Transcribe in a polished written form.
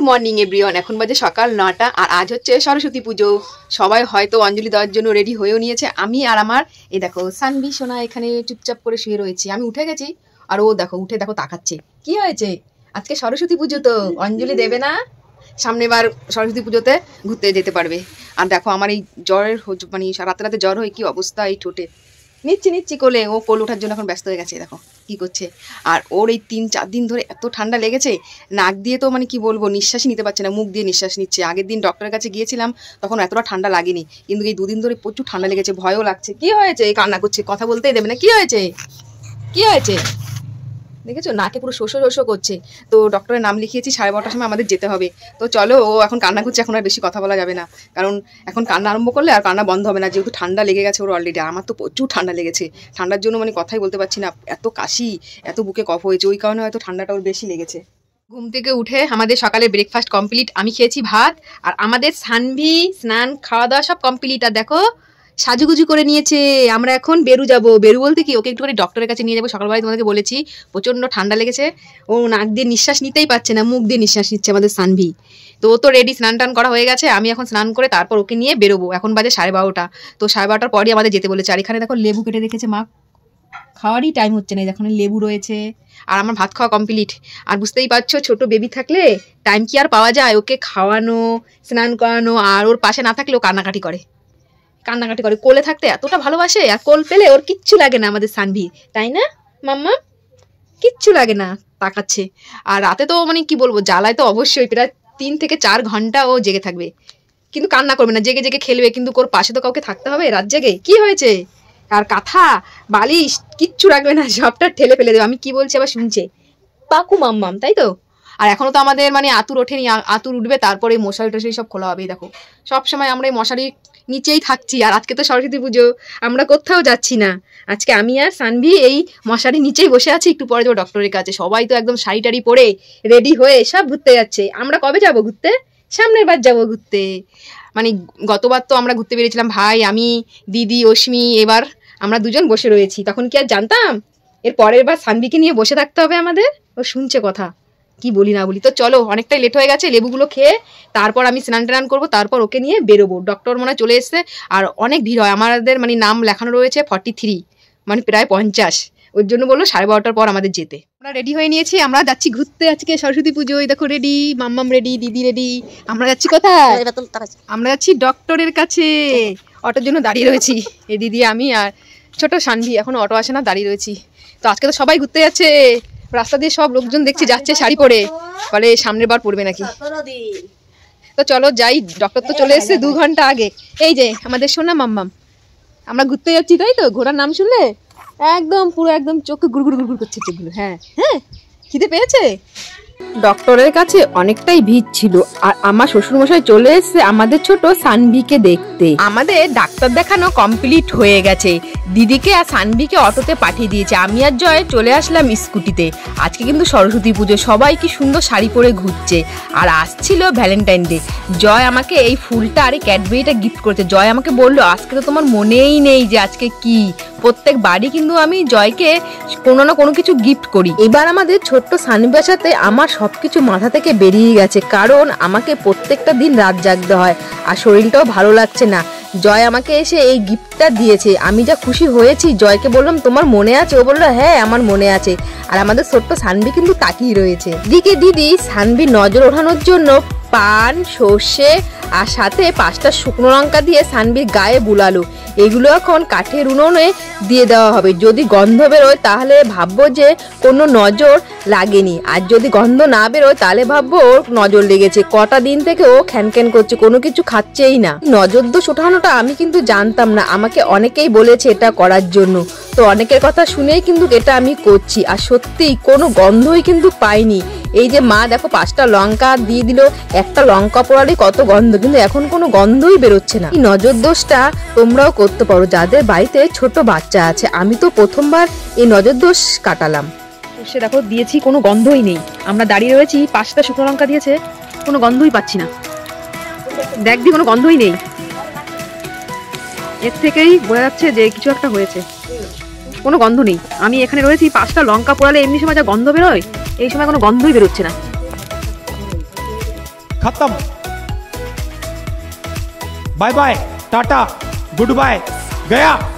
Morning everyone. এখন বাজে সকাল 9টা আর আজ হচ্ছে সরস্বতী পুজো। সবাই হয়তো অঞ্জলি দেওয়ার জন্য রেডি হয়েও নিয়েছে। আমি আর আমার এই দেখো সানভি সোনা এখানে চুপচাপ করে শুয়ে রয়েছি। আমি উঠে গেছি আর ও দেখো উঠে দেখো তাকাচ্ছে। কি হয়েছে? আজকে সরস্বতী পুজো তো অঞ্জলি দেবে না? সামনের বার সরস্বতী পুজোতে ঘুরতে যেতে পারবে। আর দেখো আমার এই জ্বরের মানে রাতে রাতে জ্বর হয়ে কি অবস্থা, এই ঠোঁটে নিচ্ছি কোলে। ও কোল ওঠার জন্য এখন ব্যস্ত হয়ে গেছে, দেখো কি করছে। আর ওর এই 3-4 দিন ধরে এত ঠান্ডা লেগেছে, নাক দিয়ে তো মানে কি বলবো, নিঃশ্বাসই নিতে পারছে না, মুখ দিয়ে নিঃশ্বাস নিচ্ছে। আগের দিন ডক্টরের কাছে গিয়েছিলাম, তখন এতটা ঠান্ডা লাগেনি, কিন্তু এই 2 দিন ধরে প্রচুর ঠান্ডা লেগেছে, ভয়ও লাগছে। কি হয়েছে? কান্না করছে, কথা বলতেই দেবে না। কি হয়েছে? কি হয়েছে? দেখেছো নাকে পুরো শোষো করছে। তো ডক্টরের নাম লিখিয়েছি, 12:30টার সময় আমাদের যেতে হবে। তো চলো, ও এখন কান্না করছে, এখন আর বেশি কথা বলা যাবে না, কারণ এখন কান্না আরম্ভ করলে আর কান্না বন্ধ হবে না, যেহেতু ঠান্ডা লেগে গেছে ওর অলরেডি। আমার তো প্রচুর ঠান্ডা লেগেছে, ঠান্ডার জন্য মানে কথাই বলতে পারছি না, এত কাশি, এত বুকে কফ হয়েছে, ওই কারণে হয়তো ঠান্ডাটা ওর বেশি লেগেছে। ঘুম থেকে উঠে আমাদের সকালে ব্রেকফাস্ট কমপ্লিট। আমি খেয়েছি ভাত, আর আমাদের সানভি স্নান খাওয়া দাওয়া সব কমপ্লিট। আর দেখো সাজুগুজু করে নিয়েছে। আমরা এখন বেরু যাবো। বেরু বলতে কি, ওকে একটুখানি ডক্টরের কাছে নিয়ে যাবো। সকালবেলায় তোমাদেরকে বলেছি প্রচণ্ড ঠান্ডা লেগেছে, ও নাক দিয়ে নিঃশ্বাস নিতেই পারছে না, মুখ দিয়ে নিঃশ্বাস নিচ্ছে আমাদের সানভি। তো ও তো রেডি, স্নান টান করা হয়ে গেছে। আমি এখন স্নান করে তারপর ওকে নিয়ে বেরোবো। এখন বাজে 12:30। তো 12:30টার পরই আমাদের যেতে বলেছে। আর এখানে দেখো লেবু কেটে রেখেছে মা, খাওয়ারই টাইম হচ্ছে না, এখন লেবু রয়েছে। আর আমার ভাত খাওয়া কমপ্লিট। আর বুঝতেই পারছো, ছোট বেবি থাকলে টাইম কি আর পাওয়া যায়? ওকে খাওয়ানো, স্নান করানো, আর ওর পাশে না থাকলে ও কান্নাকাটি করে। কোলে থাকতে এতটা ভালোবাসে, আর কোল পেলে ওর কিচ্ছু লাগে না আমাদের সানভি, তাই না মাম্মা? কিচ্ছু লাগে না, তাকাচ্ছে। আর রাতে তো মানে কি বলবো, জ্বালায় তো অবশ্যই, প্রায় 3 থেকে 4 ঘন্টা ও জেগে থাকবে, কিন্তু কান্না করবে না, জেগে জেগে খেলবে। কিন্তু ওর পাশে তো কাউকে থাকতে হবে রাত জেগে। কি হয়েছে? আর কাঁথা বালিশ কিচ্ছু রাখবে না, সবটা ঠেলে ফেলে দেবে। আমি কি বলছি আবার শুনছে, পাকু মাম্মাম, তাই তো? আর এখনো তো আমাদের মানে আতুর ওঠেনি, আতুর উঠবে, তারপরে মশারি টশারি সব খোলা হবে। দেখো সবসময় আমরা এই মশারি নিচেই থাকছি, আর আজকে তো সরস্বতী পুজো, আমরা কোথাও যাচ্ছি না। আজকে আমি আর সানভি এই মশারি নিচেই বসে আছি। একটু পরে যাবো ডক্টরের কাছে। সবাই তো একদম শাড়ি টাড়ি পরে রেডি হয়ে সব ঘুরতে যাচ্ছে। আমরা কবে যাবো ঘুরতে? সামনের বার যাবো ঘুরতে। মানে গতবার তো আমরা ঘুরতে বেরিয়েছিলাম ভাই, আমি, দিদি, অশ্মি। এবার আমরা দুজন বসে রয়েছি, তখন কি আর জানতাম এর পরের বার সানভিকে নিয়ে বসে থাকতে হবে আমাদের? ও শুনছে কথা, কি বলি না বলি। তো চলো, অনেকটাই লেট হয়ে গেছে, লেবুগুলো খেয়ে তারপর আমি স্নান টান করবো, তারপর ওকে নিয়ে বেরোবো। ডক্টর মনে হয় চলে এসছে, আর অনেক ভিড় হয় আমাদের, মানে নাম লেখানো রয়েছে 43, মানে প্রায় 50। ওর জন্য বললো 12:30টার পর আমাদের যেতে। আমরা রেডি হয়ে নিয়েছি, আমরা যাচ্ছি ঘুরতে আজকে সরস্বতী পুজোয়। দেখো রেডি, মাম্মাম রেডি, দিদি রেডি। আমরা যাচ্ছি কোথায়? আমরা যাচ্ছি ডক্টরের কাছে। অটোর জন্য দাঁড়িয়ে রয়েছি, এই দিদি, আমি আর ছোট সানভি। এখনো অটো আসে না, দাঁড়িয়ে রয়েছি। তো আজকে তো সবাই ঘুরতে যাচ্ছে, রাস্তা দিয়ে সব লোকজন দেখছি যাচ্ছে শাড়ি পরে, বলে সামনের বার পড়বে নাকি। তো চলো যাই, ডক্টর তো চলে এসেছে 2 ঘন্টা আগে। এই যে আমাদের সোনা মাম্মাম, আমরা ঘুরতে যাচ্ছি, তাই তো? ঘোড়ার নাম শুনলে একদম পুরো একদম চোখে গুড়গুড় করছে চোখগুলো। হ্যাঁ হ্যাঁ, খিদে পেয়েছে। ডক্টরের কাছে অনেকটাই ভিড় ছিল, আর আমার শ্বশুরমশাই চলে এসেছে আমাদের ছোট সানভিকে দেখতে। আমাদের ডাক্তার দেখানো কমপ্লিট হয়ে গেছে। দিদিকে আর সানভিকে অটোতে পাঠিয়ে দিয়েছে, আমি আর জয় চলে আসলাম স্কুটিতে। আজকে কিন্তু সরস্বতী পুজো, সবাই কি সুন্দর শাড়ি পরে ঘুরছে। আর আসছিল ভ্যালেন্টাইন ডে। জয় আমাকে এই ফুলটা আর এই ক্যাডবেরিটা গিফট করেছে। জয় আমাকে বললো, আজকে তো তোমার মনেই নেই যে আজকে কি। প্রত্যেক বাড়ি কিন্তু আমি জয়কে কোনো না কোনো কিছু গিফট করি। এবার আমাদের ছোট্ট সানভির সাথে আমার সবকিছু মাথা থেকে বেরিয়ে গেছে, কারণ আমাকে প্রত্যেকটা দিন রাত জাগতে হয়, আর শরীরটাও ভালো লাগছে না। জয় আমাকে এসে এই গিফটটা দিয়েছে, আমি যা খুশি হয়েছি। জয়কে বললাম, তোমার মনে আছে? ও বললো, হ্যাঁ আমার মনে আছে। আর আমাদের ছোট্ট সানভি কিন্তু তাকিয়ে রয়েছে। দিকে দিদি সানভি নজর ওঠানোর জন্য পান, সর্ষে আর সাথে 5টা শুকনো লঙ্কা দিয়ে সানভির গায়ে বুলালো। এগুলো এখন কাঠের উনুনে দিয়ে দেওয়া হবে। যদি গন্ধ বেরোয় তাহলে ভাববো যে কোনো নজর লাগেনি, আর যদি গন্ধ না বেরোয় তাহলে ভাববো ওর নজর লেগেছে। কটা দিন থেকে ও খ্যানখ্যান করছে, কোনো কিছু খাচ্ছেই না। নজর দোষ ওঠানোটা আমি কিন্তু জানতাম না, আমাকে অনেকেই বলেছে এটা করার জন্য। তো অনেকের কথা শুনেই কিন্তু এটা আমি করছি, আর সত্যিই কোনো গন্ধই কিন্তু পাইনি। এই যে মা দেখো 5টা লঙ্কা দিয়ে দিল, একটা লঙ্কা পোড়ালে কত গন্ধ, কিন্তু এখন কোনো গন্ধই বেরোচ্ছে না। এই নজর দোষটা তোমরাও করতে পারো যাদের বাড়িতে ছোট বাচ্চা আছে। আমি তো প্রথমবার এই নজর দোষ কাটালাম। সে দেখো দিয়েছি, কোনো গন্ধই নেই। আমরা দাঁড়িয়ে রয়েছি, 5টা শুকনো লঙ্কা দিয়েছে, কোনো গন্ধই পাচ্ছি না। দেখ দি, কোনো গন্ধই নেই। এর থেকেই বোঝা যাচ্ছে যে কিছু একটা হয়েছে। কোনো গন্ধ নেই। আমি এখানে রয়েছি, 5টা লঙ্কা পোড়ালে এমনি সময় যা গন্ধ বেরোয়, এই সময় কোনো গন্ধই বেরোচ্ছে না। खत्म। Bye bye, tata, goodbye, गया।